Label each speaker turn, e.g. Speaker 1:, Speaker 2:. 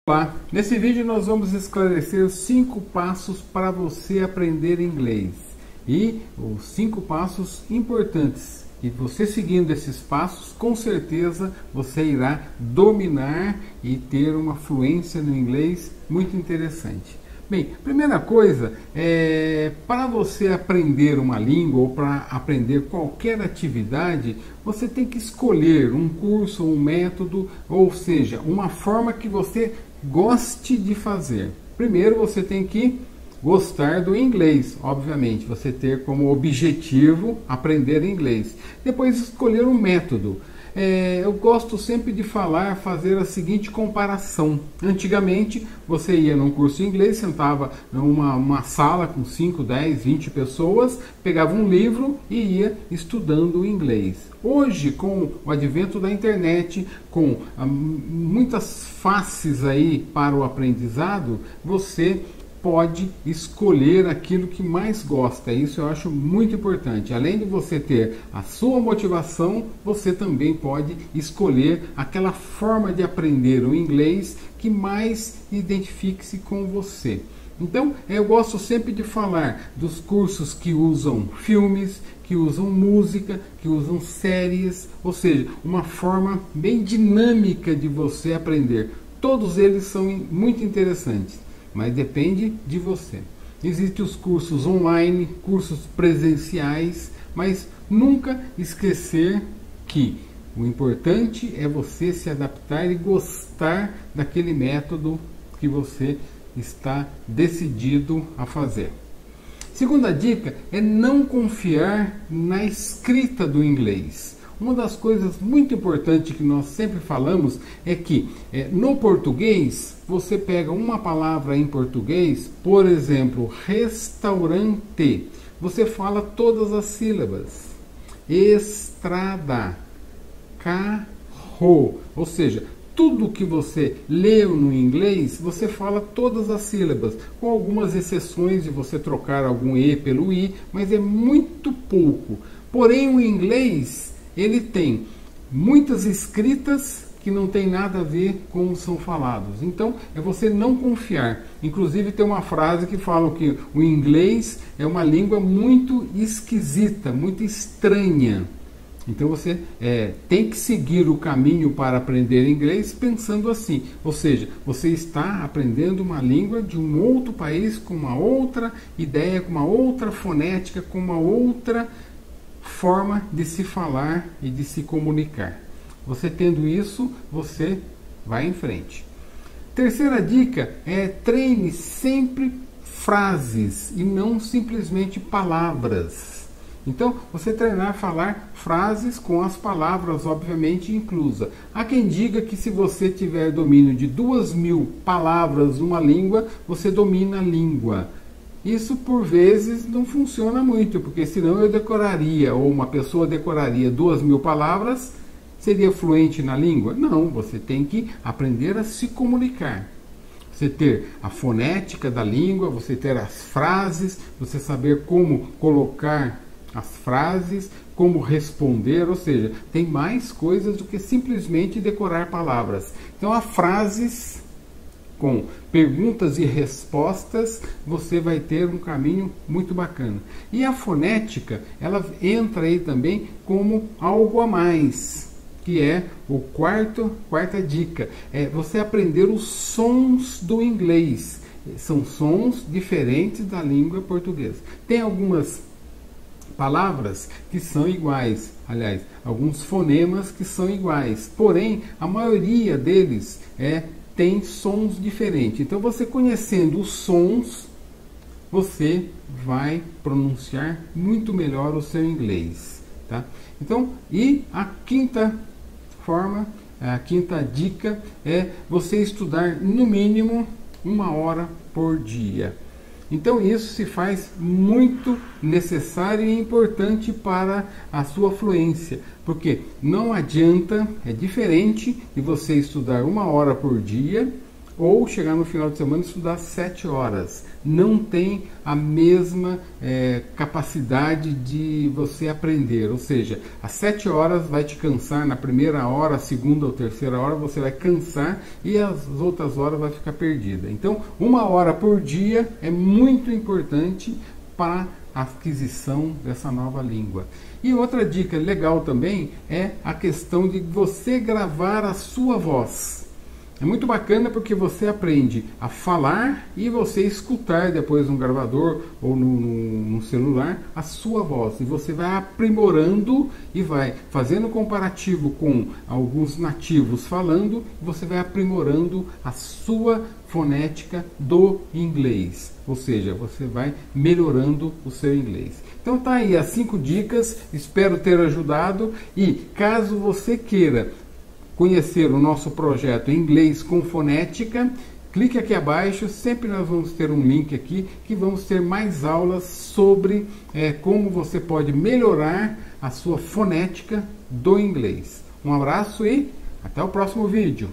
Speaker 1: Olá, nesse vídeo nós vamos esclarecer os 5 passos para você aprender inglês e os 5 passos importantes. E você seguindo esses passos, com certeza você irá dominar e ter uma fluência no inglês muito interessante. Bem, primeira coisa, para você aprender uma língua ou para aprender qualquer atividade, você tem que escolher um curso, um método, ou seja, uma forma que você goste de fazer. Primeiro você tem que gostar do inglês, obviamente, você ter como objetivo aprender inglês. Depois escolher um método. Eu gosto sempre de fazer a seguinte comparação. Antigamente, você ia num curso de inglês, sentava numa sala com 5, 10, 20 pessoas, pegava um livro e ia estudando o inglês. Hoje, com o advento da internet, com muitas faces aí para o aprendizado, você pode escolher aquilo que mais gosta. Isso eu acho muito importante. Além de você ter a sua motivação, você também pode escolher aquela forma de aprender o inglês que mais identifique-se com você. Então, eu gosto sempre de falar dos cursos que usam filmes, que usam música, que usam séries, ou seja, uma forma bem dinâmica de você aprender. Todos eles são muito interessantes, mas depende de você. Existem os cursos online, cursos presenciais, mas nunca esquecer que o importante é você se adaptar e gostar daquele método que você está decidido a fazer. Segunda dica é não confiar na escrita do inglês. Uma das coisas muito importantes que nós sempre falamos é que no português, você pega uma palavra em português, por exemplo, restaurante, você fala todas as sílabas. Estrada, carro, ou seja, tudo que você leu no inglês, você fala todas as sílabas, com algumas exceções de você trocar algum E pelo I, mas é muito pouco. Porém, o inglês, ele tem muitas escritas que não tem nada a ver com são falados. Então, é você não confiar. Inclusive, tem uma frase que fala que o inglês é uma língua muito esquisita, muito estranha. Então, você tem que seguir o caminho para aprender inglês pensando assim. Ou seja, você está aprendendo uma língua de um outro país, com uma outra ideia, com uma outra fonética, com uma outra forma de se falar e de se comunicar. Você tendo isso, você vai em frente. Terceira dica é treine sempre frases e não simplesmente palavras. Então, você treinar a falar frases com as palavras, obviamente, inclusa. Há quem diga que se você tiver domínio de 2.000 palavras numa língua, você domina a língua. Isso, por vezes, não funciona muito, porque senão eu decoraria, ou uma pessoa decoraria 2.000 palavras, seria fluente na língua? Não, você tem que aprender a se comunicar. Você ter a fonética da língua, você ter as frases, você saber como colocar as frases, como responder, ou seja, tem mais coisas do que simplesmente decorar palavras. Então, há frases com perguntas e respostas, você vai ter um caminho muito bacana. E a fonética, ela entra aí também como algo a mais, que é o quarta dica, é você aprender os sons do inglês. São sons diferentes da língua portuguesa. Tem algumas palavras que são iguais, aliás, alguns fonemas que são iguais, porém, a maioria deles tem sons diferentes. Então, você conhecendo os sons, você vai pronunciar muito melhor o seu inglês, tá? Então, e a quinta dica é você estudar no mínimo 1 hora por dia. Então, isso se faz muito necessário e importante para a sua fluência, porque não adianta, é diferente de você estudar 1 hora por dia ou chegar no final de semana e estudar 7 horas. Não tem a mesma capacidade de você aprender, ou seja, as 7 horas vai te cansar na primeira hora, a segunda ou terceira hora você vai cansar e as outras horas vai ficar perdida. Então, 1 hora por dia é muito importante para a aquisição dessa nova língua. E outra dica legal também é a questão de você gravar a sua voz. É muito bacana porque você aprende a falar e você escutar depois no gravador ou no celular a sua voz. E você vai aprimorando e vai fazendo comparativo com alguns nativos falando, você vai aprimorando a sua fonética do inglês. Ou seja, você vai melhorando o seu inglês. Então tá aí as 5 dicas, espero ter ajudado. E caso você queira conhecer o nosso projeto Inglês com Fonética, clique aqui abaixo, sempre nós vamos ter um link aqui, que vamos ter mais aulas sobre como você pode melhorar a sua fonética do inglês. Um abraço e até o próximo vídeo.